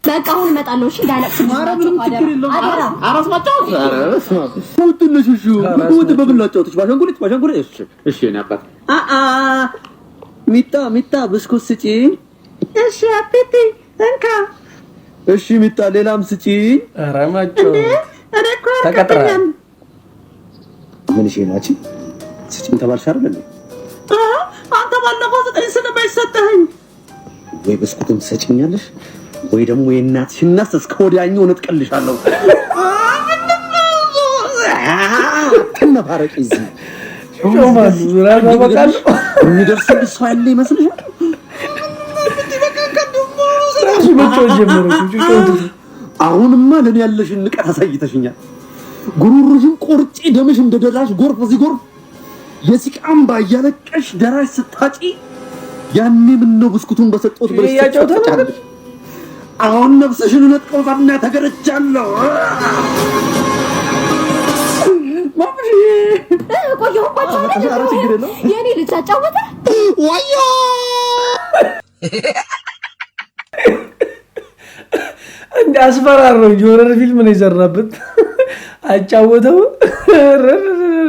በቃ አሁን እመጣለሁ እሺ ዳለቅ አራስ ማጫወት ትንሽሹ ወጥ በብላጫውትሽ ባሻንጉሊት እሺ እኔ አባት ሚጣ ብስኩት ስጪ እሺ አጥቲ እንካ እሺ ሚጣ ሌላም ስጪ ኧረ ማጫወት ተቀጥራ ምን እሺ ናቺ ስጪ ተባልሽ አይደል አንተ ባለፈው ዘጠኝ ስለማይሰጠኝ ወይ ብስኩትም ትሰጪኛለሽ ወይ ደግሞ የእናትሽን ናስ እስከ ወዲያኛው ነጥቀልሻለሁ ተነባረቂ እዚህ ሾማሉ ራጋ በቃል የሚደርስልሽ ሰው ያለ ይመስልሻል ራሱ መጮህ ጀመረ አሁንማ ለኔ ያለሽን ንቀት አሳይተሽኛል ጉሩሩሽን ቆርጬ ደምሽ እንደደራሽ ጎርፍ እዚህ ጎርፍ የሲቃም ባያለቀሽ ደራሽ ስታጪ ያኔ ምን ነው ብስኩቱን በሰጠሁት ብለሽ ተጫውተሽ አሁን ነፍስሽን ነጥቀውታልና ተገረቻለሁ ማምሽ ቆየሁ የኔ ልጅ አጫወተ ዋያ እንደ አስፈራራው ጆረር ፊልም ነው የሰራበት አጫወተው